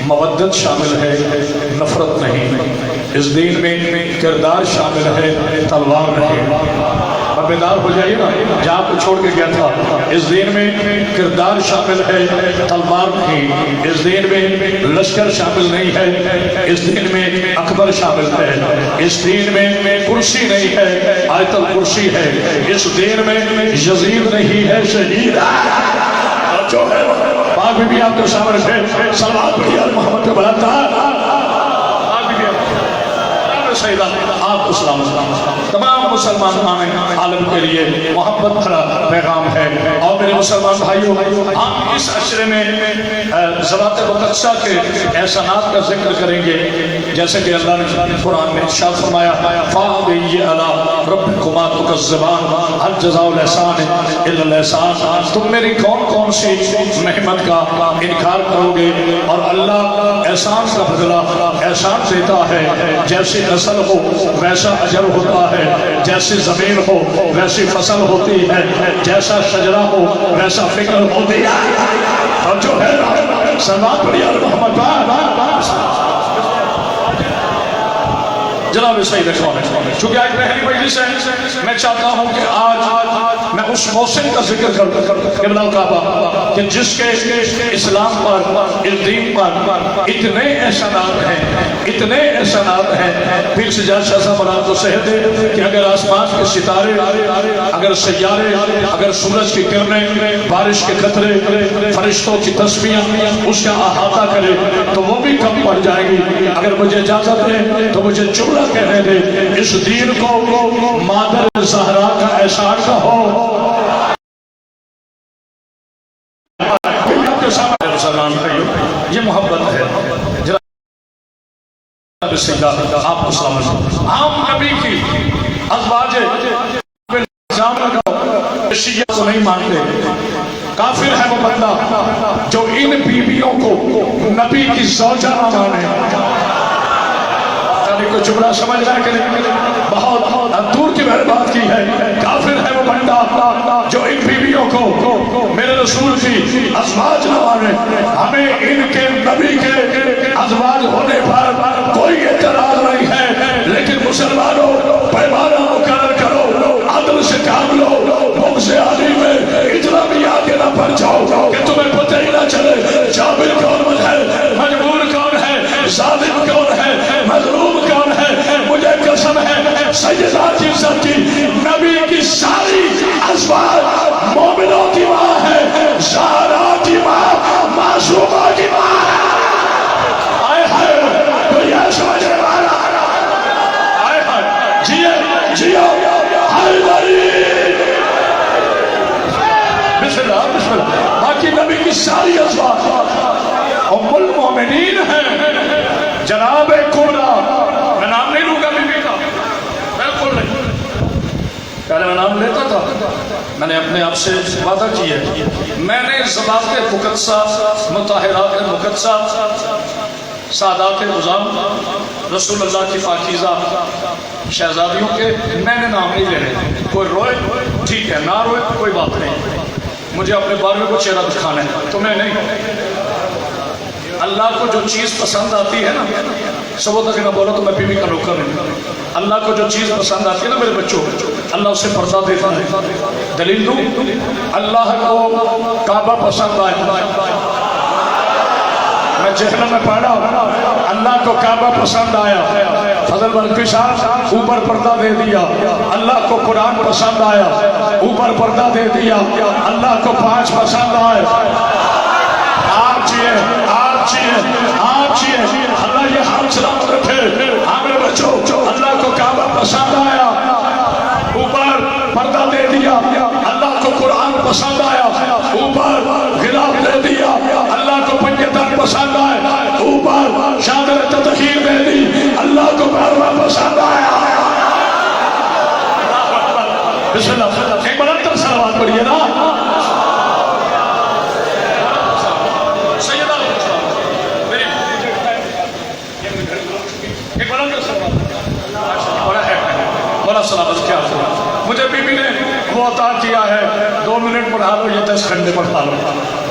مودت شامل ہے نفرت نہیں، اس دین میں کردار شامل ہے تلوار نہیں۔ اب بیدار ہو جائیے نا، جہاں کو چھوڑ کے گیا تھا، اس دین میں کردار شامل ہے تلوار نہیں، اس دین میں لشکر شامل نہیں ہے، اس دین میں اکبر شامل ہے، اس دین میں کرسی نہیں ہے آیت الکرسی ہے، اس دین میں یزید نہیں ہے شہید جو ہے پاک بی بی آپ کو شامل ہے۔ صلوات پڑھیے محمد پہ بلند سیدہ آپ کو سلام تمام مسلمان عالم کے لیے محبت بھرا پیغام ہے۔ اور میرے مسلمان بھائیوں، ہم اس عشرے میں ذوات مقدسہ کے احسانات کا ذکر کریں گے، جیسے کہ اللہ نے قرآن میں ارشاد فرمایا فَأَبِيِّ عَلَىٰ رَبِّكُمَا تُكَذِّبَانِ هَلْ جَزَاءُ الْإِحْسَانِ إِلَّا الْإِحْسَانُ۔ تم میری کون سی نعمت کا انکار کرو گے؟ اور اللہ احسان کا بدلہ احسان دیتا ہے، جیسے نسل ہو ویسا اجر ہوتا ہے، جیسے زمین ہو ویسی فصل ہوتی ہے، جیسا شجرہ ہو ویسا فکر ہوتی ہے۔ اور جو ہے سلام پڑھیے محمد جناب سید اخوان، چونکہ ایک پہلی مجلس ہے، میں چاہتا ہوں کہ آج میں اس موسم کا ذکر کروں ابن القعبہ کہ جس کے اسلام پر اس دین پر اتنے احسانات ہیں۔ پھر سجاد شاہ صاحب مراد کو سہہ دے کہ اگر آسمان کے ستارے، اگر سیارے، اگر سورج کی کرنیں، بارش کے قطرے، فرشتوں کی تسبیح اس کا احاطہ کرے تو وہ بھی کم پڑ جائے گی۔ اگر مجھے اجازت ہے تو مجھے جملہ کہنے دے، اس دین کو مادر زہرا کا احسان کا ہو۔ یہ محبت ہے جناب سیدہ آپ کو سلام۔ عام نبی کی ازواج الزام لگاؤ، شیعہ کو نہیں مانتے، کافر ہے وہ بندہ جو ان بیویوں کو نبی کی زوجہ نہ مانے۔ کو جملہ سمجھ رہا ہے کہ نہیں؟ بہت دور کی میں نے بات کی ہے۔ کافر ہے وہ بندہ جو ان بیویوں کو میرے رسول کی ازواج نہ مانے۔ ہمیں ان کے نبی کے ازواج ہونے پر کوئی اعتراض نہیں ہے، لیکن مسلمانوں پیمانہ مقرر کرو، عدل سے کام لو، بغض علی میں اتنا بھی آگے نہ بڑھ جاؤ کہ تمہیں پتہ ہی نہ چلے جابر کون ہے، مجبور کون ہے، ظالم کون ہے، مظلوم کون ہے۔ مجھے قسم ہے سیدہ کی عزت کی نبی کی ساری ازواج مومنوں کی ماں ہے، زہرا کی ماں، معصومہ کی ماں ہے۔ آئے ہائے کوئی ہے سمجھنے والا؟ آئے ہائے جیو حیدری بسم اللہ۔ باقی نبی کی ساری ازواج ام المومنین ہیں، جناب کبریٰ۔ میں نام نہیں لوں گا بی بی کا، بالکل نہیں، پہلے میں نام لیتا تھا، میں نے اپنے آپ سے وعدہ کیا ہے، میں نے ذوات مقدسہ، مطہرات مقدسہ، سادات عظام، رسول اللہ کی پاکیزہ شہزادیوں کے میں نے نام نہیں لینے۔ کوئی روئے ٹھیک ہے، نہ روئے کوئی بات نہیں، مجھے اپنے بارے کو چہرہ دکھانا ہے، تمہیں نہیں۔ اللہ کو جو چیز پسند آتی ہے نا، سب تک نہ بولو تو میں بی بی کا نوکر نہیں۔ اللہ کو جو چیز پسند آتی ہے نا میرے بچوں، اللہ اسے پردہ دیتا ہے۔ دلیل دوں، اللہ کو کعبہ پسند آئے، میں جہنم میں پڑھا، اللہ کو کعبہ پسند آیا، فضل برقی صاحب اوپر پردہ دے دیا۔ اللہ کو قرآن پسند آیا، اوپر پردہ دے دیا۔ اللہ کو 5 پسند آئے۔ آپ چیئے اللہ یہ حال سلامت رکھے۔ میرے بچوں، اللہ کو کعبہ پسند آیا، اوپر پردہ دے دیا۔ اللہ کو قرآن پسند آیا، اوپر غلاف دے دیا۔ اللہ کو پنجتن پسند آیا، اوپر شادر تطہیر دے دی۔ اللہ کو بارما پسند آیا۔ بسم اللہ، ایک بلند تر صلوات پڑھیے نا۔ مجھے بی بی نے وہ عطا کیا ہے، 2 منٹ پڑھا لو یا 10 گھنٹے پڑھا لو۔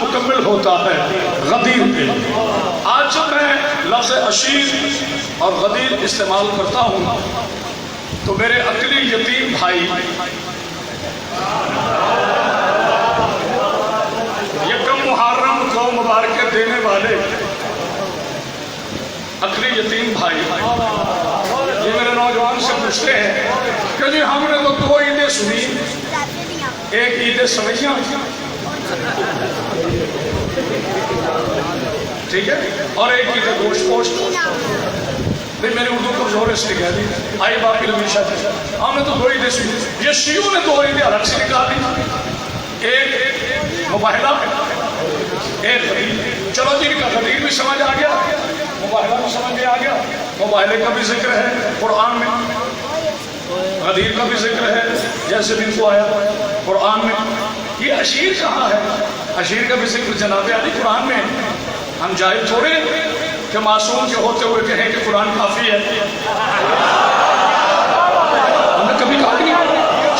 مکمل ہوتا ہے غدیر پہ۔ آج جب میں لفظ عشیر اور غدیر استعمال کرتا ہوں تو میرے عقلی یتیم بھائی یکم محرم کو مبارکیں دینے والے عقلی یتیم بھائی یہ میرے نوجوان سے پوچھتے ہیں کہ جی ہم نے تو دو عیدیں سنی، ایک عید سویاں ٹھیک ہے اور ایک عید گوشت پوشت۔ نہیں میری اردو کو زور اس لیے کہہ دی آئی باقی رمیشہ جی ہم نے تو دو عیدیں سنی، یہ شیعوں نے دو عیدیں الگ سے نکال دی، ایک مباہلہ ایک غدیر۔ چلو جی کا غدیر بھی سمجھ آ گیا، مباہلہ بھی سمجھ میں آ گیا، مباہلے کا بھی ذکر ہے قرآن میں، غدیر کا بھی ذکر ہے جیسے بھی کو آیا قرآن میں۔ یہ عشیر کہاں ہے؟ عشیر کا بھی ذکر جناب علی قرآن میں۔ ہم جائز تھوڑے کہ معصوم کے ہوتے ہوئے کہیں کہ قرآن کافی ہے، ہم نے کبھی کہا نہیں۔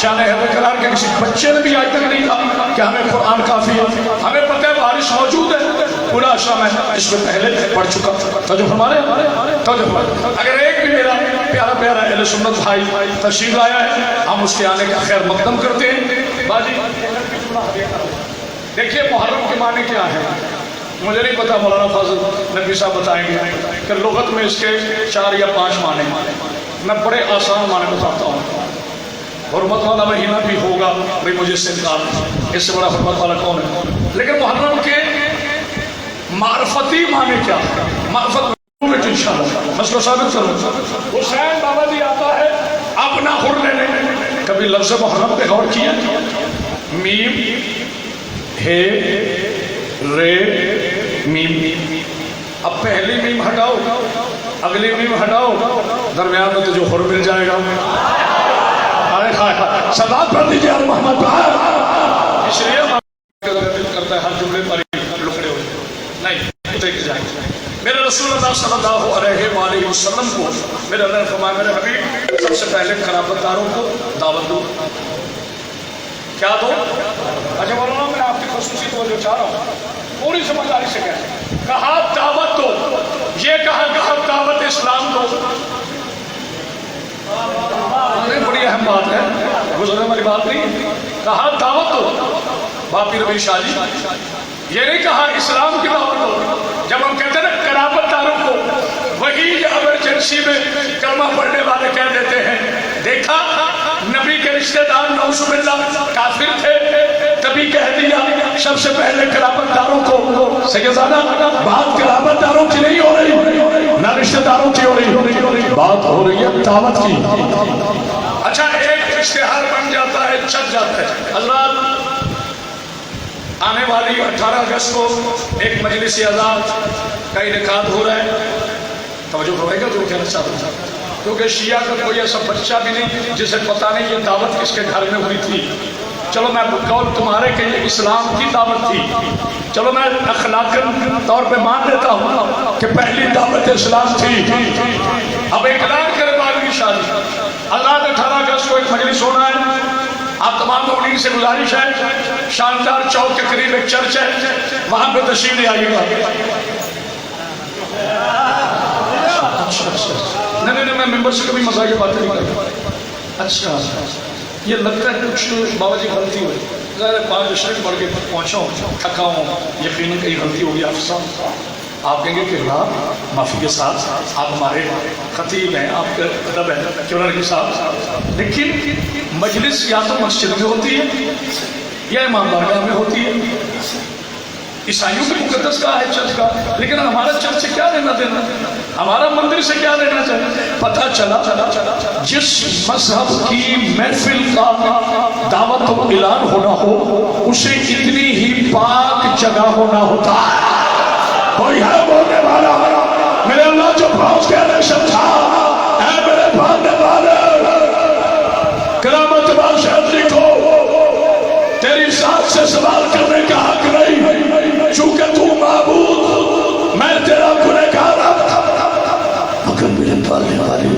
شان حیدر کرار کے کسی بچے نے بھی آج تک نہیں کہا کہ ہمیں قرآن کافی ہے، ہمیں پتہ ہے بارش موجود ہے، پورا عشرہ میں اس میں پہلے پڑھ چکا۔ توجہ ہمارے اگر ایک بھی میرا پیارا پیارا اہل سنت بھائی تشریف لایا ہے ہم اس کے آنے کا خیر مقدم کرتے ہیں۔ باجی دیکھیے محرم کے معنی کیا ہے، مجھے نہیں پتا، مولانا فاضل نبی صاحب بتائیں گے کہ لغت میں اس کے 4 یا 5 معنی، میں بڑے آسان معنی بتاتا ہوں۔ حرمت والا مہینہ بھی ہوگا بھئی مجھے اس سے انکار، اس سے بڑا حرمت والا کون ہے؟ لیکن محرم کے معرفتی معنی کیا ہے؟ معرفت انشاءاللہ مسئلہ ثابت کروں۔ حسین بابا جی آتا ہے اپنا حر لینے، کبھی لفظ محرم پہ غور کیا؟ میم ہے رے میم، اب پہلی میم ہٹاؤ اگلی میم ہٹاؤ درمیان میں تو جو حر مل جائے گا۔ صلوات پڑھ دیجیے آل محمد۔ اس لیے دل کرتا ہے ہر جملے پر لکڑے ہوئے نہیں دیکھ جائیں۔ میرے رسول اللہ صلی اللہ علیہ وآلہ وسلم کو میرے اللہ نے فرمایا میرے حبیب سب سے پہلے قرابت داروں کو دعوت دو۔ کیا دو؟ اچھا مولانا میں آپ کی خصوصی توجہ چاہ رہا ہوں، پوری سمجھداری سے کہا دعوت دو، یہ کہا دعوت اسلام دو، بڑی اہم بات ہے، گزرنے والی بات نہیں۔ کہا دعوت دو باپی ربی شاہ جی، یہ نہیں کہا اسلام کی دعوت دو۔ جب ہم کہتے ہیں نا قرابت داروں کو، وہی ایمرجنسی میں کلمہ پڑھنے والے کہہ دیتے ہیں دیکھا نبی کے رشتہ دار نعوذ باللہ کافر تھے، تبھی کہہ دیا سب سے پہلے قرابت داروں کو۔ سیدزادہ بات قرابت داروں کی نہیں ہو رہی، نہ رشتہ داروں کی ہو رہی، بات ہو رہی ہے دعوت کی۔ اچھا ایک اشتہار بن جاتا ہے، چھپ جاتا ہے۔ حضرات آنے والی 18 اگست کو ایک مجلس آزاد کا انعقاد ہو رہا ہے، توجہ ہوئے گا جو کہنا چاہتا ہوں، کیونکہ شیعہ کا کوئی ایسا بچہ بھی نہیں جسے پتہ نہیں یہ دعوت کس کے گھر میں ہوئی تھی۔ چلو میں قول تمہارے کہ یہ اسلام کی دعوت تھی، چلو میں اخلاقاً طور پہ مان لیتا ہوں کہ پہلی دعوت اسلام تھی۔ اب اعلان کرے باقی شادی آزاد 18 اگست کو ایک مجلس ہونا ہے، آپ تمام مومنین سے گزارش ہے، شاندار چوک کے قریب ایک چرچ ہے، وہاں پہ تشریف لے آئیے گا۔ نہیں میں ممبر سے کبھی مزاحیہ باتیں نہیں کرتا۔ اچھا یہ لگتا ہے کچھ بابا جی غلطی ہوئی، ظاہر 5 اشرف پڑھ کے پہنچا ہوں، تھکا ہوں، یقیناً کئی غلطی ہوگی آپ سے۔ آپ کہیں گے کہ اللہ معافی کے ساتھ آپ ہمارے خطیب ہیں، آپ کا ادب ہے کیوں نہ کے ساتھ، لیکن مجلس یا تو مسجد میں ہوتی ہے یا امام بارگاہ میں ہوتی ہے۔ عیسائیوں کے مقدس کا ہے چرچ کا، لیکن ہمارا چرچ سے کیا لینا دینا، ہمارا مندر سے کیا لینا چاہیے؟ پتہ چلا جس مذہب کی محفل کا دعوت و اعلان ہونا ہو اسے اتنی ہی پاک جگہ ہونا ہوتا ہے۔ کوئی ہے بولنے والا میرے اللہ جو پہنچ کے نے سمجھا اے میرے بھانے والے کرامت بادشاہی کو تیری ذات سے سوال کرنے کا حق نہیں، چونکہ تو معبود میں تیرا گنہگار مگر میرے پالنے والے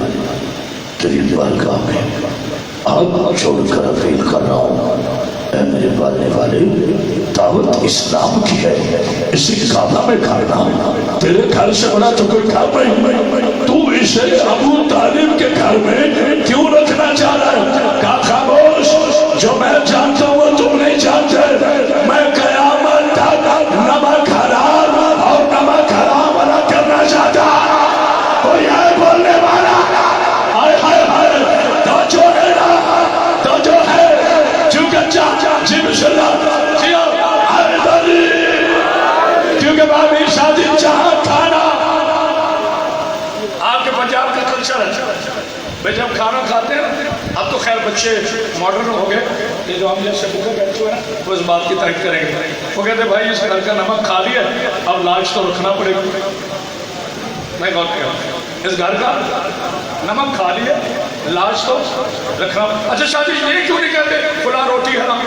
تیری بارگاہ میں آپ چھوڑ کر اپیل کر رہا ہوں، اے میرے پالنے والے دعوت اسلام کی ہے، اسی کعبہ میں کھانا، تیرے گھر سے بڑا تو کوئی گھر نہیں، تو اسے ابو طالب کے گھر میں کیوں رکھنا چاہ رہا ہے؟ کہا خاموش، جو میں جانتا ہوں وہ تم نہیں جانتے، میں قیامت تک نمک حرام اور نمک حرام نہ کرنا چاہتا، کوئی ہے بولنے والا؟ ہائے ہائے ہائے، تو جو ہے نا، تو جو ہے، چونکہ جی بسم اللہ، جی حیدری، کیونکہ بابی شادی جہاں کھانا، آپ کے پنجاب کا کلچر ہے، بھئی جب کھانا کھاتے ہیں، اب تو خیر بچے ماڈرن ہو گئے، یہ جو ہم جیسے بھوکے بیٹھے ہوئے ہیں وہ اس بات کی تائید کریں گے، وہ کہتے ہیں بھائی اس گھر کا نمک کھا لیا، اب لاش تو رکھنا پڑے گا، میں غور کیا اس گھر کا نمک کھا لیا، لاش تو رکھنا، اچھا شادی یہ کیوں نہیں کہتے فلاں روٹی حرام،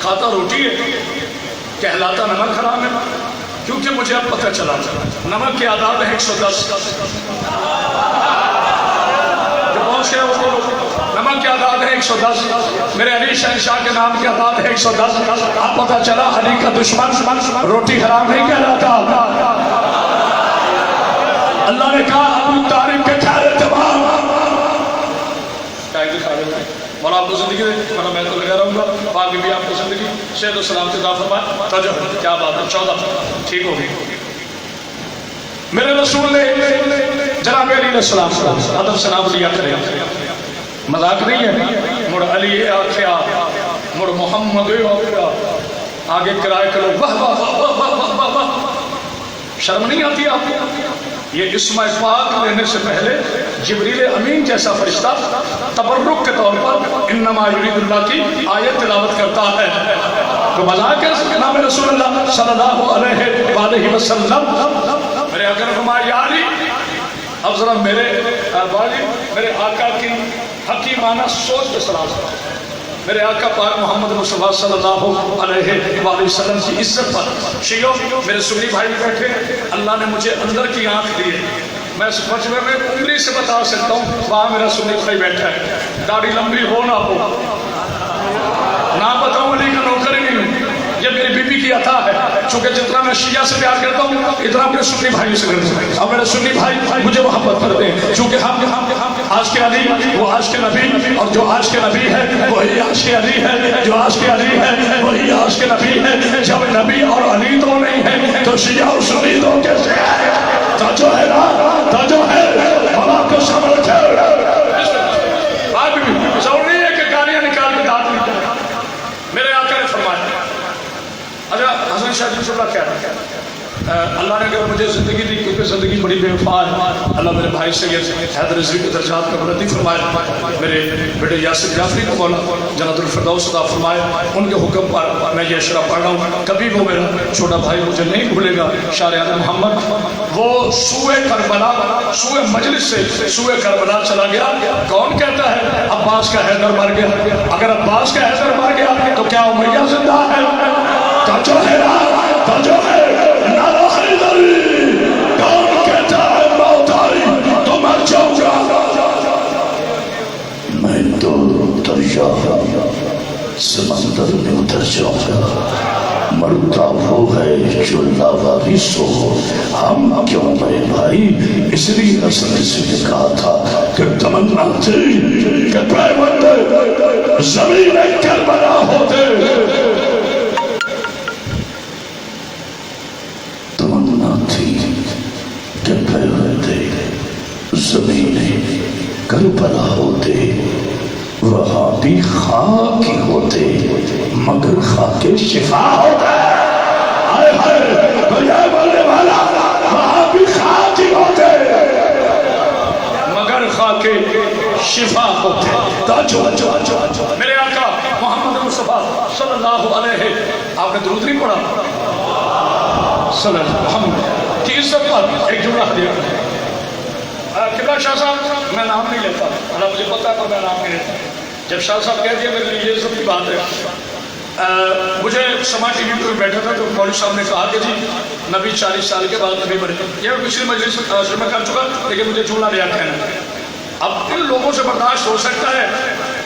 کھاتا روٹی ہے، کہلاتا نمک حرام ہے، کیونکہ مجھے اب پتہ چلا نمک کی اعداد ہے 110، جو پہنچ گیا وہ نمک کی اعداد ہے 110، میرے علی شہنشاہ کے نام کی اعداد ہے 110، اب پتہ چلا علی کا دشمن روٹی حرام نہیں کہلاتا، اللہ نے کہا ابو طالب کے کھارے تمام، کیا دکھا رہے ہیں مولا آپ کو زندگی دے، میں تو لگا رہوں گا، باقی بھی آپ کو زندگی صحت و سلامتی عطا فرمائے، توجہ کیا بات ہے، 14 ٹھیک ہوگی، میرے رسول نے جناب علی علیہ السلام ادب سے نام لیا کرے، مذاق نہیں ہے، مڑ علی آخیا مڑ محمد آخیا، آگے کرائے کرو واہ واہ واہ واہ واہ واہ، شرم نہیں آتی آپ کو؟ یہ اسم پاک لینے سے پہلے جبریل امین جیسا فرشتہ تبرک کے طور پر انما یرید اللہ کی آیت تلاوت کرتا ہے، تو مذاق ہے جناب رسول اللہ صلی اللہ علیہ وآلہ وسلم، میرے آقا نے فرمایا یا علی، اب ذرا میرے آقا کی حکیمانہ سوچ پہ سلام کرو، میرے آقا پاک محمد مصطفیٰ صلی اللہ علیہ وآلہ وسلم کی عزت پر، شیعوں میرے سنی بھائی بیٹھے، اللہ نے مجھے اندر کی آنکھ دی ہے، میں اس مجمع میں انگلی سے بتا سکتا ہوں وہاں میرا سنی بھائی بیٹھا ہے، داڑھی لمبی ہو نہ ہو، نہ بتاؤں علی کا نوکر ہی نہیں ہوں، یہ میری بی بی کی عطا ہے، چونکہ جتنا میں شیعہ سے پیار کرتا ہوں اتنا اپنے سنی بھائیوں سے کرتا ہوں، اور میرے سنی بھائی مجھے محبت کرتے ہیں، چونکہ ہم آج کے علی وہ آج کے نبی، اور جو آج کے نبی ہے وہی آج کے علی ہے، جو آج کے علی ہے وہی آج کے نبی ہے، جب نبی اور علی تو نہیں ہے تو شیعہ اور سنی تو کیسے ہے؟ تو جو ہے نا، تو جو ہے بابا کو سمجھ ہے، آپ بھی ضروری ہے کہ گالیاں نکال کے دانت نہیں جائے، میرے آقا نے فرمایا، اچھا حسن شاہ جی اللہ کیا ہے، اللہ نے اگر مجھے زندگی دی، کیونکہ زندگی بڑی بے وفا ہے، اللہ میرے بھائی سید حیدر رضوی کے درجات میں بلندی فرمائے، میرے بیٹے یاسر جعفری کو مولا جنت الفردوس عطا فرمائے، ان کے حکم پر میں یہ اشرا پڑھ رہا ہوں، کبھی وہ میرا چھوٹا بھائی مجھے نہیں بھولے گا، شار عالم محمد، وہ سوئے کربلا، سوئے مجلس سے سوئے کربلا چلا گیا، کون کہتا ہے عباس کا حیدر مر گیا؟ اگر عباس کا حیدر مر گیا تو کیا امیہ زندہ ہے؟ تو جو ہے نا، تو جو ہے نارا حیدری، کون کہتا ہے موت آئی تو مر جاؤں گا؟ میں تو دریا سمندر میں اتر جاؤں گا، مرتا وہ ہے جو لاوارث ہو، ہم کیوں مرے بھائی؟ اس لیے رسول نے کہا تھا کہ تمنا تھی کہ پیوند زمین کربلا ہوتے، زمین کربلا ہوتے، وہاں بھی خاک ہی ہوتے، مگر خاک شفا ہوتا ہے، آئے ہائے بجائے بولنے والا، وہاں بھی خاک ہی ہوتے مگر خاک شفا ہوتے، میرے آقا محمد مصطفیٰ صلی اللہ علیہ، آپ نے درود نہیں پڑھا صلی اللہ محمد کی عزت پر ایک جملہ دیا، قبلہ شاہ صاحب میں نام نہیں لیتا، اللہ مجھے پتا ہے پر میں نام نہیں لیتا، جب شاہ صاحب کہہ دیا میرے لیے یہ عزت کی بات ہے، مجھے سما ٹی وی پر بیٹھا تھا تو مولوی صاحب نے کہا کہ جی نبی 40 سال کے بعد نبی بنے، یہ میں پچھلی مجلس میں کر چکا، لیکن مجھے جملہ نیا کہنا ہے، اب ان لوگوں سے برداشت ہو سکتا ہے،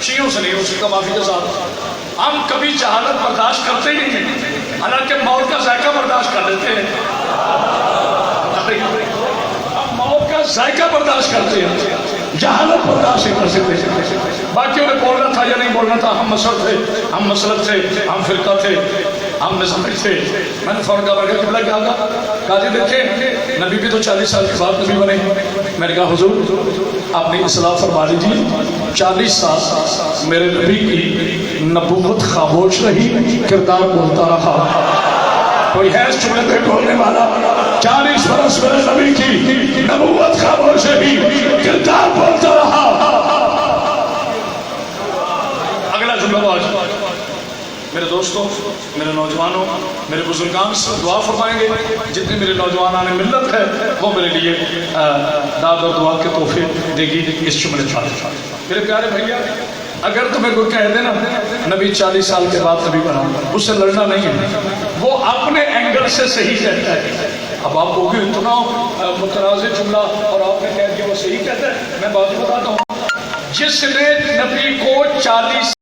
شیعوں سے نہیں ہو سکتا، معافی کے ساتھ، ہم کبھی جہالت برداشت کرتے ہی نہیں ہیں، حالانکہ موت کا ذائقہ برداشت کر لیتے ہیں، ہم موت کا ذائقہ برداشت کرتے ہیں، جہالت برداشت نہیں کر سکتے۔ باقیوں نے بولنا تھا یا نہیں بولنا تھا، ہم مسلک تھے، ہم مسلک تھے، ہم فرقہ تھے، ہم نظام تھے۔ میں نے فوراً کہا کہ قبلہ کیا ہوگا؟ کہا جی دیکھیں نبی بھی تو 40 سال کے بعد نبی بنے۔ میں نے کہا حضور آپ نے اصلاح فرما لیجیے، 40 سال میرے نبی کی نبوت خاموش رہی، کردار بولتا رہا۔ کوئی ہے اس جملے پہ بولنے والا؟ 40 برس میرے نبی کی نبوت خاموش رہی، کردار بولتا رہا۔ اگلا جملہ آج میرے دوستوں، میرے نوجوانوں، میرے بزرگان سے دعا فرمائیں گے، جتنے میرے نوجوانان ملت ہے وہ میرے لیے داد اور دعا کے تحفے دے گی اس جملے چھاڑے۔ میرے پیارے بھائیا، اگر تمہیں کوئی کہہ دینا نبی 40 سال کے بعد نبی بنا، اس سے لڑنا نہیں ہے، وہ اپنے اینگل سے صحیح کہتا ہے۔ اب آپ کو بھی اتنا متنازع جملہ اور آپ نے کہہ دیا وہ صحیح کہتا ہے، میں بات بتاتا ہوں، جس نے نبی کو 40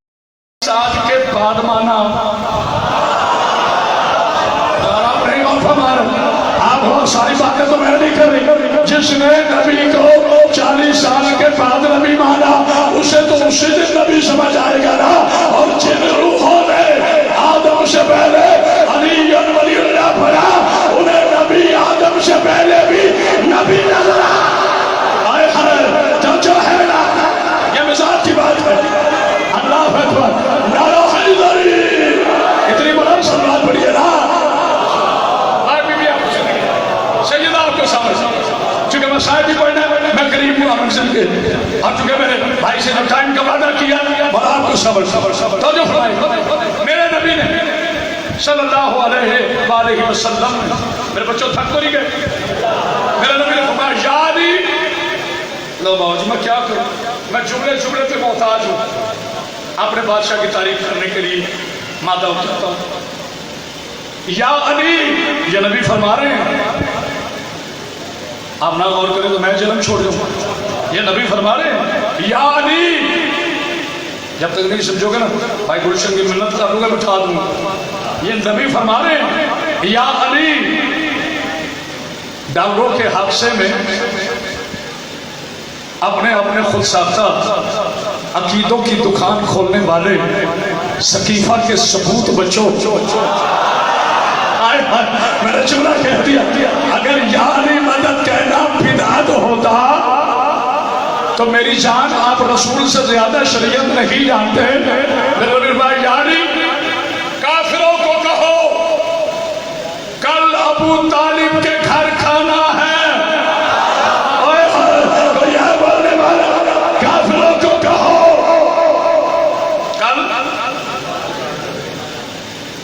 سال کے بعد مانا، آپ نہیں اور فرمایا، آپ بہت ساری باتیں تو میں نہیں کر رہی، جس نے نبی کو 40 سال کے بعد نبی مانا اسے تو اسی دن نبی سمجھ آئے گا نا۔ اور جن روحوں نے آدم سے پہلے علی ولی اللہ پڑھا انہیں نبی آدم سے پہلے بھی نبی نظر آئے ہیں، جو ہے نا یہ مزاج کی بات ہے۔ اللہ اکبر، نعرہ حیدری، اتنی بلند سلوات پڑھیے نا۔ سیدہ آپ کو سامنے چونکہ میں شاید ہی پڑھنا ہے، میں قریب ہوں منزل کے، اور چونکہ میں نے بھائی سے جب ٹائم کا وعدہ کیا بڑا آپ کو صبر تو جو فرمائے میرے نبی نے صلی اللہ علیہ وآلہ وسلم، میرے بچوں تھک تو نہیں گئے، میرے نبی نے فرمایا یادی لو بابا جی میں کیا کروں، میں جملے جملے پہ محتاج ہوں، اپنے بادشاہ کی تعریف کرنے کے لیے مادہ اٹھاتا ہوں۔ یا علی، یہ نبی فرما رہے ہیں، آپ نہ غور کریں تو میں جنم چھوڑ دوں، یہ نبی فرما رہے ہیں یا علی، جب تک نہیں سمجھو گے نا بھائی گلشن کی منت کر لوں گا بٹھا دوں گا، یہ نبی فرما رہے ہیں یا علی۔ ڈالروں کے حادثے میں اپنے خود ساختہ عقیدوں کی دکان کھولنے والے سقیفہ کے ثبوت بچوں، میں نے جملہ کہہ دیا، اگر یعنی مدد کہنا بدعت ہوتا تو میری جان آپ رسول سے زیادہ شریعت نہیں جانتے۔ میرے بھائی یعنی کافروں کو کہو کل ابو طالب کے گھر کھانا ہے، کافروں کو کہو کل،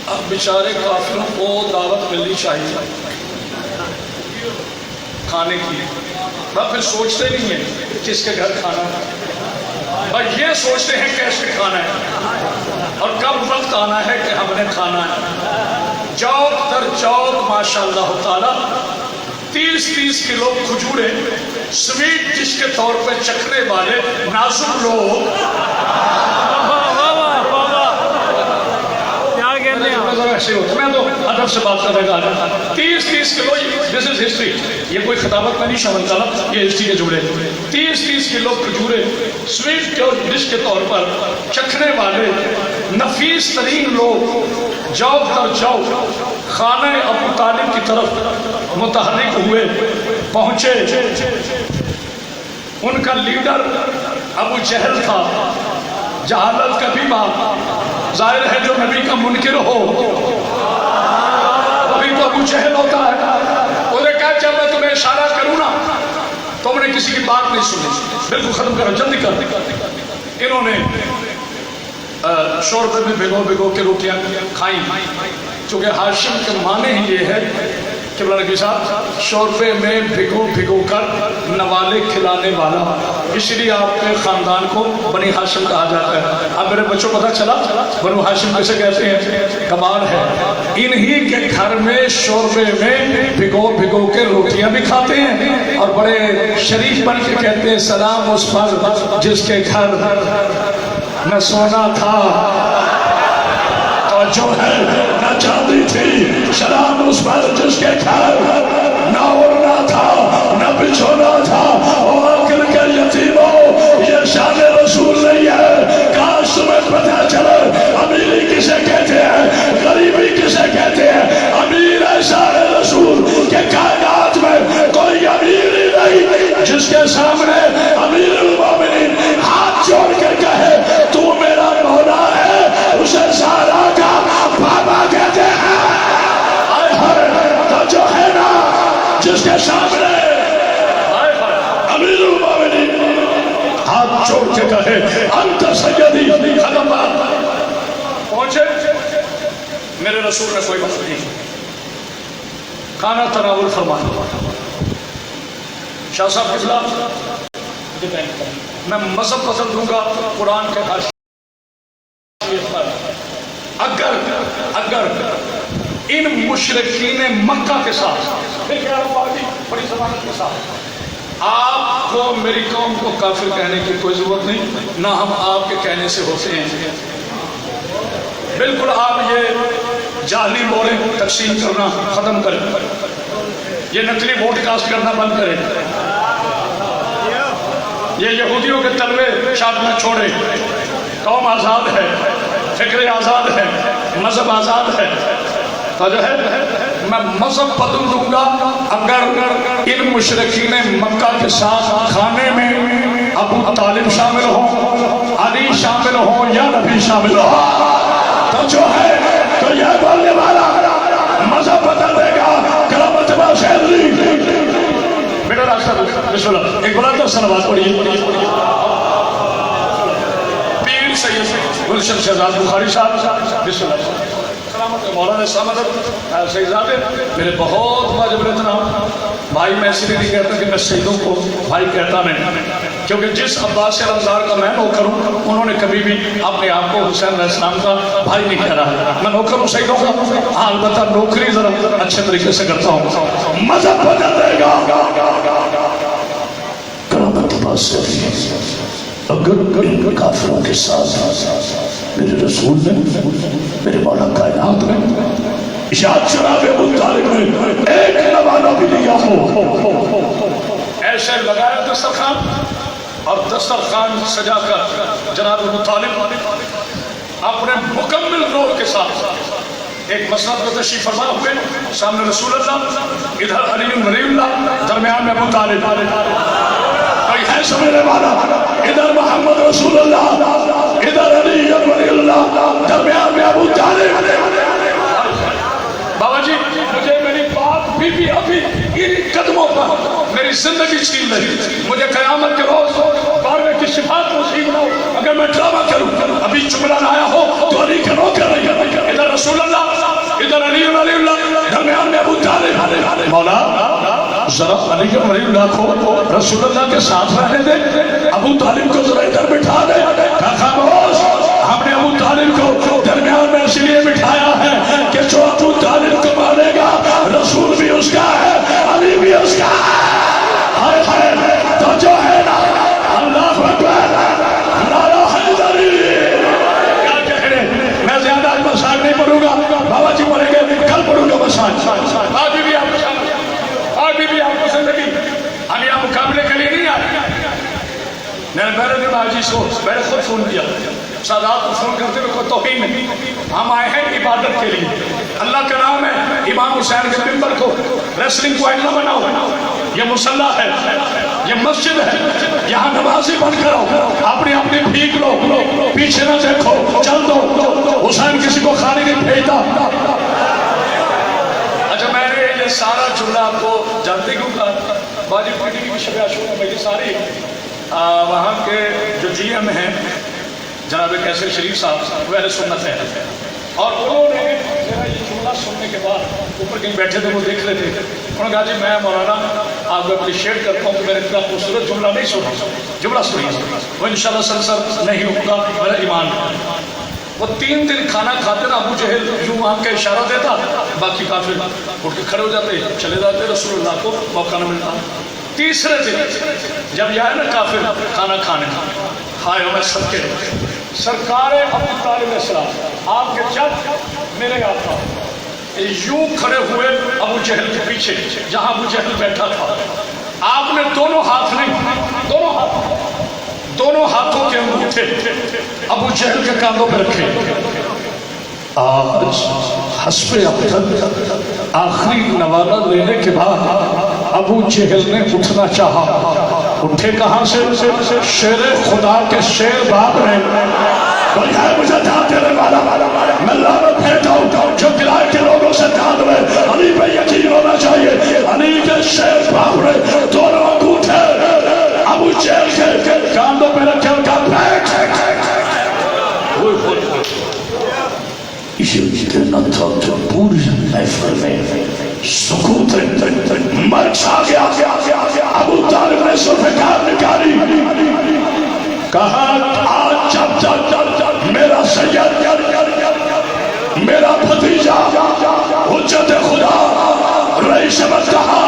اب بیچارے کافروں کو دعوت ملنی چاہیے کھانے کی، وہ پھر سوچتے نہیں ہیں کس کے گھر کھانا ہے، اور یہ سوچتے ہیں کیسے کھانا ہے اور کب وقت آنا ہے کہ ہم نے کھانا ہے۔ چوک در چوک ماشاءاللہ تعالی 30 کلو کھجوریں سویٹ ڈش کے طور پہ چکھنے والے نازک لوگ، میں تو ادب سے بات کرنے کا 30 کلو، دس از ہسٹری، یہ کوئی خطابت میں نہیں شامل کرا، یہ ہسٹری کے جملے، 30 کلو کھجورے سویٹ ڈش کے طور پر چکھنے والے نفیس ترین لوگ چوک در چوک خانہ ابو طالب کی طرف متحرک ہوئے، پہنچے۔ ان کا لیڈر ابو جہل تھا، جہالت کا بھی بات ظاہر ہے، جو نبی کا منکر ہو ابھی تو ابو جہل ہوتا ہے۔ انہوں نے کہا جب میں تمہیں اشارہ کروں نا، تم نے کسی کی بات نہیں سنی، بالکل ختم کرو، جلدی کر۔ انہوں نے شوربے میں بھگو کے روٹیاں کھائیں، چونکہ ہاشم کے معنی ہی یہ ہے کہ قبلہ نبی صاحب شوربے میں بھگو کر نوالے کھلانے والا، اس لیے آپ کے خاندان کو بنی ہاشم کہا جاتا ہے۔ اب میرے بچوں کو پتہ چلا بنو ہاشم کیسے کہتے ہیں، کمال ہے، انہی کے گھر میں شوربے میں بھگو کے روٹیاں بھی کھاتے ہیں اور بڑے شریف بن کے کہتے ہیں سلام اس پر جس کے گھر نہ سونا تھا توجہ ہے نہ چاندی تھی سلام اس پر جس کے گھر نہ اڑنا تھا نہ بچھونا تھا اور عقل کے یتیموں یہ شان رسول نہیں ہے کاش تمہیں پتہ چلے امیری کسے کہتے ہیں غریبی کسے کہتے ہیں امیر ایسا ہے رسول کہ کائنات میں کوئی امیر ہی نہیں جس کے سامنے امیر المومنین ہاتھ جوڑ کر کہے تو میرا مولا ہے اسے سارا کا بابا کہتے ہیں تو جو ہے نا جس کے سامنے امیر المومنین ہاتھ جوڑ کے کہے انت سیدی ختم بات پہنچے میرے رسول نے کوئی بات نہیں کھانا تناول فرمایا شاہ صاحب قبلہ میں مذہب پسند دوں گا قرآن کے حاشیے پر اگر ان مشرکین مکہ کے ساتھ بڑی ضمانت کے ساتھ آپ کو میری قوم کو کافر کہنے کی کوئی ضرورت نہیں نہ ہم آپ کے کہنے سے ہوتے ہیں بالکل آپ یہ جعلی موریں تقسیم کرنا ختم کریں یہ نقلی ووٹ کاسٹ کرنا بند کریں یہ یہودیوں کے تلوے چاٹنا چھوڑے قوم آزاد ہے فکر آزاد ہے مذہب آزاد ہے تو جو ہے میں مذہب بدل دوں گا اگر ان مشرکین مکہ کے ساتھ کھانے میں ابو طالب شامل ہوں علی شامل ہوں یا نبی شامل ہوں تو جو ہے تو یہ بولنے والا مذہب بدل دے گا کرامت با شہری بیٹا راستہ بسم اللہ ایک بلند سنوات پڑھیے پیر سید گلشن شہزاد بخاری صاحب بسم اللہ مولانا سامد سیدزادے میرے بہت واجب احترام بھائی میں اس لیے نہیں کہتا کہ میں سیدوں کو بھائی کہتا نہیں کیونکہ جس عباس رمضان کا میں نوکر ہوں انہوں نے کبھی بھی اپنے آپ کو حسین علیہ السلام کا بھائی نہیں کہہ رہا میں نوکر ہوں سیدوں کا ہاں البتہ نوکری ذرا اچھے طریقے سے کرتا ہوں مذہب بدل دے گا کرامت باس اگر کافروں کے ساتھ میرے رسول نے میرے مولا کائنات میں اشاعت جناب ابو طالب نے ایک نوانہ بھی لیا ہو ایسے لگایا دسترخوان اور دسترخوان سجا کر جناب ابو طالب اپنے مکمل نور کے ساتھ ایک مسند میں تشریف فرما ہوئے سامنے رسول اللہ ادھر علی ولی اللہ درمیان میں ابو طالب کوئی ہے سمجھنے والا ادھر محمد رسول اللہ ادھر علی ولی اللہ درمیان میں ابو طالب بابا جی مجھے میری بات بھی ابھی ان قدموں پر میری زندگی چھین رہی مجھے قیامت کے روز بارے کی شفاعت نصیب نہ ہو اگر میں ڈرامہ کروں ابھی جملہ لایا ہو تو علی کے نوکر نہیں ادھر رسول اللہ ادھر علی ولی اللہ درمیان میں ابو طالب مولا ذرا علی ولی اللہ کو رسول اللہ کے ساتھ رہنے دے ابو طالب کو ذرا ادھر بٹھا دے خاموش ہم نے ابو طالب کو درمیان میں اس لیے بٹھایا ہے کہ جو ابو طالب کو مانے گا رسول بھی اس کا ہے علی بھی اس کا ہے تو جو ہے نا اللہ اکبر نعرہ حیدری کیا کہہ رہے میں زیادہ آج مساج نہیں پڑھوں گا بابا جی پڑھیں گے کل پڑھوں گا مساج آج بھی آپ کو زندگی ہم یہاں مقابلے کے لیے نہیں آئے میں نے پہلے دن آجی سو میں نے خود فون کیا سادات کو فون کرتے ہوئے کوئی توقین نہیں ہم آئے ہیں عبادت کے لیے اللہ کا نام ہے امام حسین کے ممبر کو ریسلنگ کو نہ بناؤ یہ مصلح ہے یہ مسجد ہے یہاں نمازی بن کر اپنی اپنی بھیک لو پیچھے نہ دیکھو چل دو حسین کسی کو خالی نہیں بھیجتا اچھا میں نے یہ سارا جملہ آپ کو جانتے کیوں کہا باجی پٹی کی شب عاشور میری ساری وہاں کے جو جی ایم ہیں جناب کیسر شریف صاحب وہ اہل سنت ہے اور انہوں نے میرا یہ جملہ سننے کے بعد اوپر کہیں بیٹھے تھے وہ دیکھ رہے تھے انہوں نے کہا جی میں مولانا آپ کو اپریشیٹ کرتا ہوں کہ میں نے اتنا خوبصورت جملہ نہیں سنا جملہ سنیے وہ انشاءاللہ سلسل نہیں ہوگا میرا ایمان وہ 3 دن کھانا کھاتے نا ابو جہل یوں وہاں کا اشارہ دیتا باقی کافر اٹھ کے کھڑے ہو جاتے چلے جاتے رسول اللہ کو موقع نہ ملتا تیسرے دن جب یہ آئے نا کافر کھانا کھانے ہائے میں سب کے سرکار ابو طالب علیہ السلام آپ کے جج میرے آقا یوں کھڑے ہوئے ابو جہل کے پیچھے جہاں ابو جہل بیٹھا تھا. آپ نے دونوں ہاتھ نہیں، دونوں ہاتھوں کے انگوٹھے ابو جہل کے کاندھوں پہ رکھے. آج حسب ابتد آخری نوالہ لینے کے بعد ابو جہل نے اٹھنا چاہا. اٹھے کہاں سے؟ شیر خدا کے شیر باپ نے کوئی ہے مجھے دھان دینے والا، میں لعنت بھیجتا ہوں جو گرائے کے لوگوں سے دھان دے. علی پہ یقین ہونا چاہیے. علی کے شیر باپ نے دونوں انگوٹھے ابو جہل کے کاندھوں پہ رکھے اور کہا بیٹھ. یہ نہ تھا تو پوری محفل میں سکوت مر چھا گیا. ابو طالب نے ذوالفقار نکالی، کہا آج جب تک میرا سید، میرا بھتیجا، حجت خدا، رئیس منطقہ،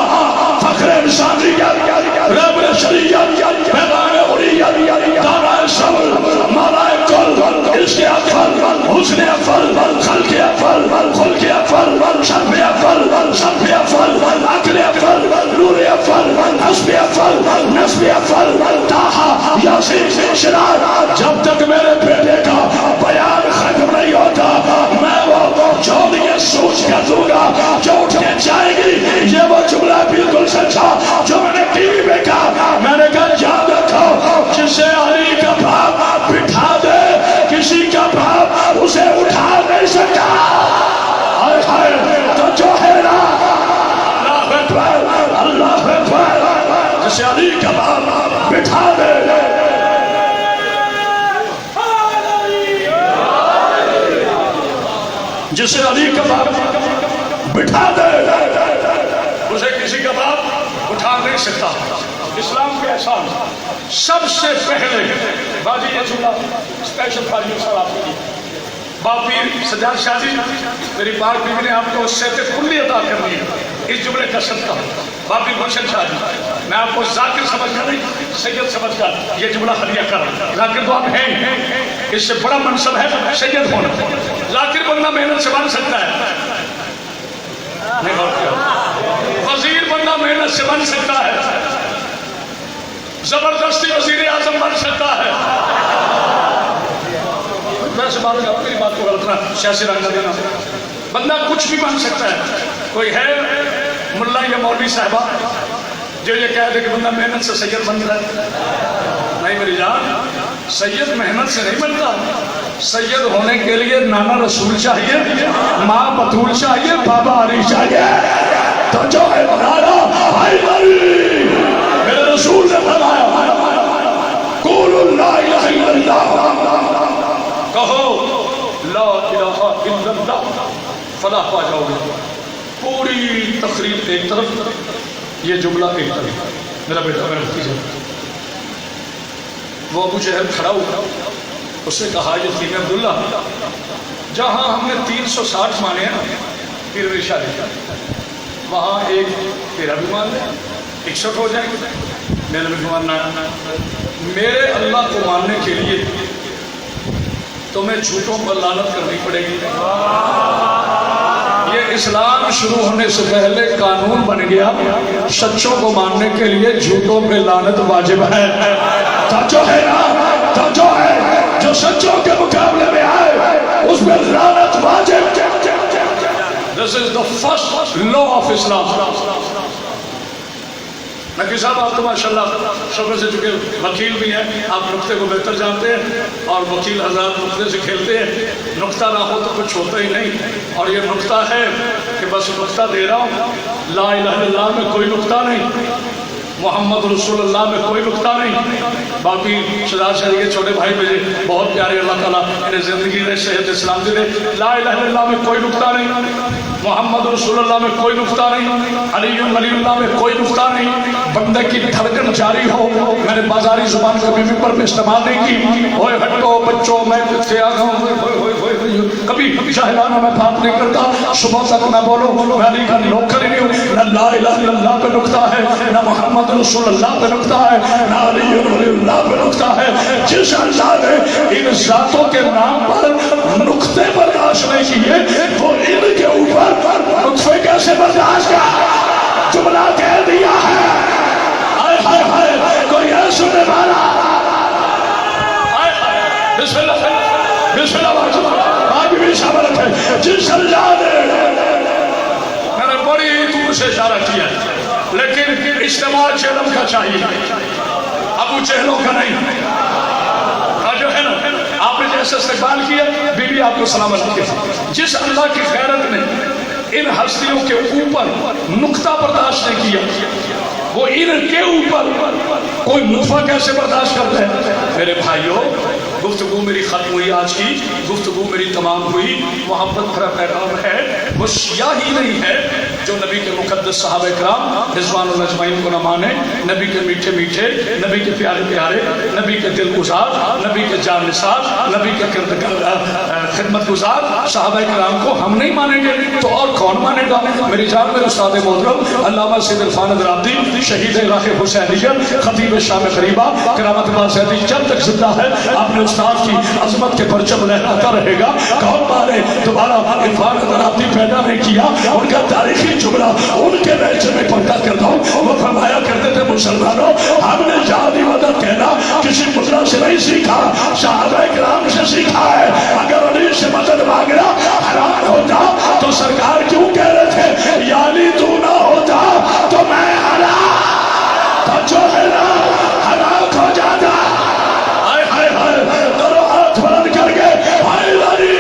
فخر انسانیت، رہبر شریعت، پیغام حریت، دانائے صبر، مالائے کل، عشق افضل، حسن افضل، خلق افضل، خلق افضل، شرف افضل، شرف افضل، عقل افضل، نور افضل، حسب افضل، نسب افضل، طٰہٰ، یاسین، شراط. جب تک میرے بیٹے کا بیان ختم نہیں ہوتا میں وہ جو یہ سوچ کر دوں گا جو اٹھ کے جائے گی. یہ وہ جملہ بالکل سچا جو میں نے ٹی وی میں کہا. میں نے کہا یاد رکھو جسے علی کا باپ بٹھا دے کسی کا باپ اسے اٹھا نہیں سکتا. ہائے ہائے تو جو ہے نا اللہ اکبر، اللہ اکبر، جسے علی کا باپ بٹھا دے. جسے علی کا باپ بٹھا دے اسے کسی کا باپ اٹھا نہیں سکتا. اسلام کے احسان سب سے پہلے باجی یہ جملہ اسپیشل فاجی صاحب آپ کے لیے. باپ پیر سجاد شاہ جی میری بار بیوی نے آپ کو صحت کلی عطا کرنی ہے اس جملے کا صدقہ. باپ پیر گلشن شاہ جی میں آپ کو ذاکر سمجھ کر نہیں سید سمجھ کر یہ جملہ ہدیہ کر رہا ہوں. ذاکر تو آپ ہیں، اس سے بڑا منصب ہے سید ہونا. ذاکر بننا محنت سے بن سکتا ہے، وزیر بننا محنت سے بن سکتا ہے، زبردستی وزیر اعظم بن سکتا ہے. میں سے بات کروں میری بات کو غلط نہ سیاسی رنگ نہ دینا. بندہ کچھ بھی بن سکتا ہے. کوئی ہے ملا یا مولوی صاحبہ جو یہ کہہ دے کہ بندہ محنت سے سید بن رہا ہے؟ نہیں میری جان، سید محنت سے نہیں بنتا. سید ہونے کے لیے نانا رسول چاہیے، ماں بطول چاہیے، بابا علی چاہیے. تو جو ہے بنانا بھائی علی میرے رسول نے فرمایا قولوا لا الہ الا اللہ، کہو لا الہ الا اللہ فلاح پا جاؤ گے. پوری تقریر ایک طرف، یہ جملہ ایک طرف. میرا بیٹا میرا بھتیجا وہ ابو جہل کھڑا ہوا، اس نے کہا یتیم عبداللہ جہاں ہم نے 360 مانے ہیں پیر رشاد وہاں ایک تیرا بھی مان لے 61 ہو جائیں گے. میرا بھی ماننا میرے اللہ کو ماننے کے لیے تمہیں جھوٹوں پر لعنت کرنی پڑے گی. یہ اسلام شروع ہونے سے پہلے قانون بن گیا سچوں کو ماننے کے لیے جھوٹوں پہ لعنت واجب ہے. جو ہے نا تو جو ہے جو سچوں کے مقابلے میں آئے اس پہ لعنت واجب. This is the first law of Islam. Naqi صاحب آپ تو ماشاءاللہ شعبے سے چکے وکیل بھی ہیں، آپ نقطے کو بہتر جانتے ہیں اور وکیل حضرات نقطے سے کھیلتے ہیں. نقطہ نہ ہو تو کچھ ہوتا ہی نہیں. اور یہ نقطہ ہے کہ بس نقطہ دے رہا ہوں. لا الہ الا اللہ میں کوئی نقطہ نہیں، محمد رسول اللہ میں کوئی نقطہ نہیں. باقی شہزاد شاہ کے چھوٹے بھائی مجھے بہت پیارے، اللہ تعالیٰ انہیں زندگی میں صحت اسلام دے دے. لا الہ الا اللہ میں کوئی نقطہ نہیں، محمد رسول اللہ میں کوئی نقطہ نہیں، علی اللہ میں کوئی نقطہ نہیں. بندے کی دھڑکن جاری ہو. میں نے بازاری زبان کبھی ممبر میں استعمال نہیں کی. اوے ہٹو بچوں میں کچھ آگا ہوں کبھی جاہلانہ میں بات نہیں کرتا، صبح تک نہ بولو میں علی کا نوکر ہی نہیں ہوں، نہ لا الہ الا اللہ پہ نکتہ ہے، نہ محمد رسول اللہ پہ نکتہ ہے، نہ علی ولی اللہ پہ نکتہ ہے۔ جس اللہ نے ان ذاتوں کے نام پر نکتے برداشت نہیں کیے، وہ ان کے اوپر نطفے کیسے برداشت کا جملہ کہہ دیا ہے۔ ہائے ہائے ہائے، کوئی ہے سننے والا؟ بسم اللہ بسم اللہ، آگے بھی شامل ہے۔ جس اللہ نے، میں نے بڑی دور سے اشارہ کیا لیکن اجتماع جہلم کا چاہیے، ابو جہلوں کا نہیں۔ جو ہے نا آپ نے جیسے استقبال کیا، بی بی آپ کو سلامت رکھے۔ جس اللہ کی غیرت نے ان ہستیوں کے اوپر نقطہ برداشت نہیں کیا، وہ ان کے اوپر کوئی نطفہ کیسے برداشت کرتے ہیں؟ میرے بھائیوں، گفتگو میری ختم ہوئی، آج کی گفتگو میری تمام ہوئی۔ محبت بھرا پیغام ہے، وہ شیعہ ہی نہیں ہے جو نبی کے مقدس صحابہ کرام رضوان اللہ اجمعین کو نہ مانے، نبی کے میٹھے میٹھے، نبی کے پیارے پیارے، نبی کے دل گزار، نبی کے جان نثار، نبی کے خدمت گزار صحابہ کرام کو ہم نہیں مانیں گے تو اور کون مانے گا؟ میری جان میرے استاد محترم علامہ سید عرفان ادرابدی، شہید راہ حسینیت، خطیب شام غریبہ، کرامت اللہ سیدی جب تک زندہ ہے آپ نے استاد کی عظمت کے پرچم لہراتا رہے گا۔ کون مانے؟ دوبارہ عرفان ادرابدی پیدا نہیں کیا، ان کا تاریخی جملہ ان کے لہجے میں پڑھتا کرتا ہوں، وہ فرمایا کرتے تھے مسلمانوں ہم نے جہادی مدد کہنا کسی مدرہ سے نہیں سیکھا، صحابہ کرام سے سیکھا ہے۔ اگر علی سے مدد مانگنا حرام ہوتا تو سرکار کیوں کہہ رہے تھے یا علی تو نہ ہوتا تو میں حرام، تو جو ہے نا حرام ہو جاتا۔ ہائے ہائے ہائے، کرو ہاتھ بلند کر کے ہائے علی،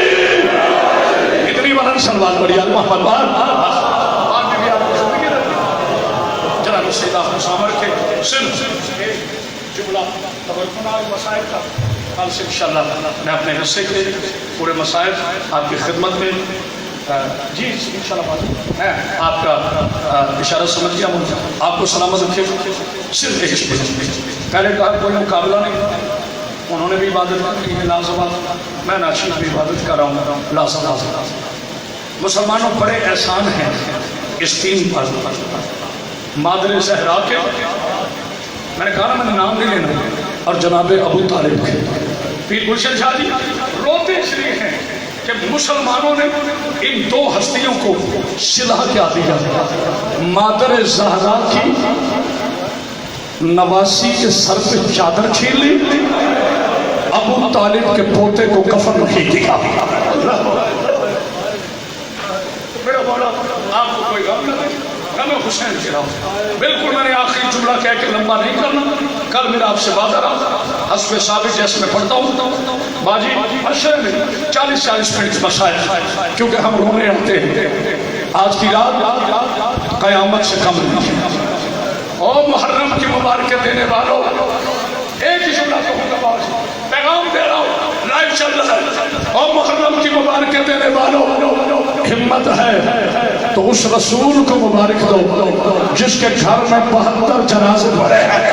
اتنی بلند سلوات پڑھی محمد بار بعد میں بھی آپ کو زندگی رکھی۔ جناب سیدہ مسامر کے صرف ایک جملہ تبرکن آج مسائل کا، کل سے انشاءاللہ میں اپنے حصے کے پورے مسائل آپ کی خدمت میں جی انشاءاللہ میں آپ کا اشارہ سمجھ گیا ہوں، آپ کو سلامت رکھے۔ صرف ایک پہلے کہا کوئی مقابلہ نہیں، انہوں نے بھی عبادت کی لازوال، میں ناشید بھی عبادت کر رہا ہوں لازوال۔ مسلمانوں بڑے احسان ہیں اس دین پر، مادر زہرا کے، میں نے کہا نا میں نے نام نہیں لینا، اور جناب ابو طالب کے، پیر گلشن شاہ جی روتے اس لیے ہیں کہ مسلمانوں نے ان دو ہستیوں کو صلح کیا دیا۔ مادر زہرا کی نواسی کے سر پہ چادر چھین لی، ابو طالب کے پوتے کو کفن نہیں دیا۔ میرا مولا آپ کو کوئی غم نہ دے، غم حسین کے رہا، بالکل میں نے آخری جملہ کہہ کے لمبا نہیں کرنا، کل میرا آپ سے وعدہ رہا، حسب ثابت جیسے میں پڑھتا ہوں باجی اشرے میں 40-40 منٹ مسائل، کیونکہ ہم رونے آتے ہیں، آج کی رات قیامت سے کم نہیں۔ او محرم کی مبارکیں دینے والوں، ایک ہی جملہ کہوں گا باجی، پیغام دے رہا ہوں، لائیو چل رہا ہے۔ او محرم کی مبارکیں دینے والوں، ہمت ہے تو اس رسول کو مبارک دو جس کے گھر میں 72 جنازے پڑے ہیں۔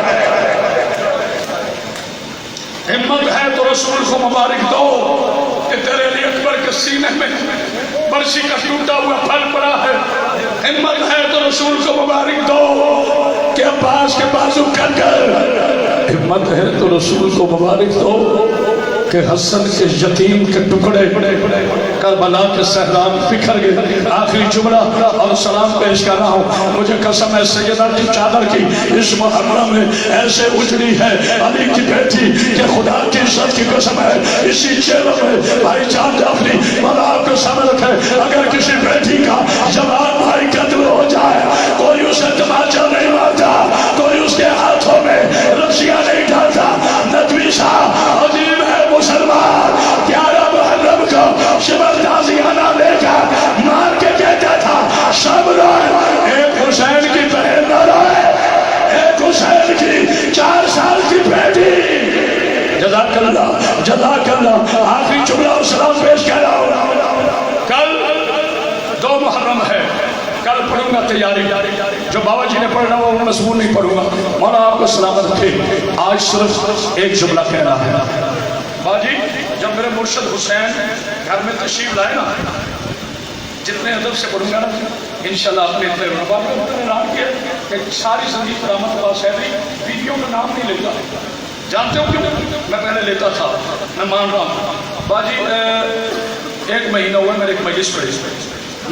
ہمت ہے تو رسول کو مبارک دو کہ تیرے علی اکبر کے سینے میں برسی کا ٹوٹا ہوا پھل پڑا ہے۔ ہمت ہے تو رسول کو مبارک دو کہ عباس کے بازو کٹ گئے۔ ہمت ہے تو رسول کو مبارک دو کہ حسن کے یتیم کے ٹکڑے کربلا کے صحرا بکھر گئے۔ آخری جملہ اور سلام پیش کر رہا ہوں، مجھے قسم ہے سیدہ کی چادر کی اس محرم میں ایسے اجڑی ہے علی کی بیٹی کہ خدا کی عزت کی قسم ہے اسی چہروں میں بھائی جان جعفری مولا آپ کو سامنے رکھے، اگر کسی بیٹی کا جوان بھائی قتل ہو جائے کوئی اسے تماچا نہیں مارتا، کوئی اس کے ہاتھوں میں رسیاں نہیں ڈالتا۔ ندوی صاحب عظیم ہے مسلمان، 11 محرم کو شبر تازیانہ لے کر مار کے کہتا تھا سب روئے، ایک حسین کی بہن نہ روئے، ایک حسین کی 4 سال کی بیٹی۔ جزاک اللہ جزاک اللہ۔ آخری جملہ اور سلام پیش کر رہا ہوں، کل 2 محرم ہے، کل پڑھوں گا تیاری، جو بابا جی نے پڑھنا وہ مضمون نہیں پڑھوں گا، مولا آپ کو سلامت رکھے۔ آج صرف ایک جملہ کہنا ہے باجی، جب میرے مرشد حسین گھر میں تشریف لائے نا، جتنے ادب سے پڑھوں گا نا انشاءاللہ اپنے اتنے رباب نے اعلان کیا کہ ساری زندگی پر احمد عباس حیدری بیویوں کا نام نہیں لیتا. جانتے ہو کیوں؟ میں پہلے لیتا تھا، میں مان رہا ہوں. باجی 1 مہینہ ہوا میرے ایک مجلس پڑھی،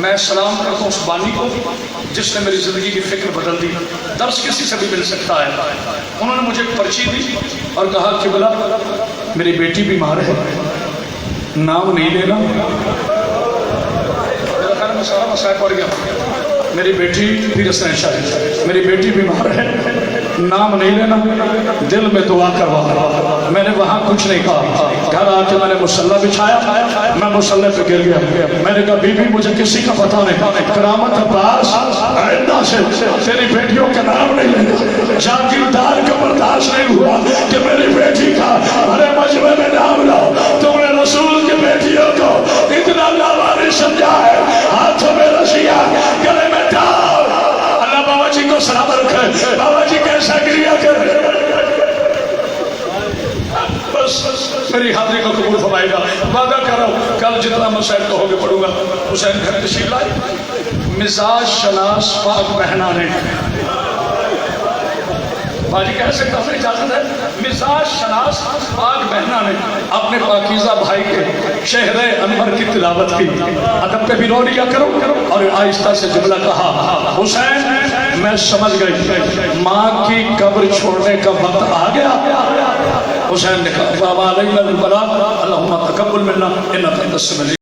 میں سلام کرتا ہوں اس بانی کو جس نے میری زندگی کی فکر بدل دی. درس کسی سے بھی مل سکتا ہے. انہوں نے مجھے ایک پرچی دی اور کہا کہ بلا میری بیٹی بیمار ہے، نام نہیں لینا. میرا خیال میں سارا مسائل پڑ گیا. میری بیٹی پھر اس نے شاید میری بیٹی بیمار ہے، نام نہیں لینا، دل میں دعا کروا. میں نے وہاں کچھ نہیں کہا. گھر آ کے میں نے مصلی بچھایا، میں مصلی پہ گر گیا. میں نے کہا بی بی مجھے کسی کا پتہ نہیں، کرامت عباس آئندہ سے تیری بیٹیوں کا نام نہیں لینا. جاگیردار کا برداشت نہیں ہوا کہ میری بیٹی کا ارے مجمع میں نام لاؤ. تم نے رسول کی بیٹیوں کو اتنا لاوارث سمجھا ہے. ہاتھوں میں رسیاں، گلے میں ڈال. اللہ بابا جی کو سلام رکھے. بابا جی کیسا گریا کرے. بس میری حاضری کو قبول فرمائے گا. وعدہ کر رہا ہوں کل جتنا مسائل کہو گے پڑھوں گا. حسین گھر تشریف لائے. مزاج شناس پاک بہنا نے باجی کہہ سکتا ہوں اجازت ہے. مزاج شناس پاک بہنا نے اپنے پاکیزہ بھائی کے شہر انور کی تلاوت کی. ادب پہ بھی رو لیا کرو. اور آہستہ سے جملہ کہا حسین میں سمجھ گئی ماں کی قبر چھوڑنے کا وقت آ گیا. حسین نے کہا بابا علیہ البلاغ اللہم تقبل منا انک انت السمیع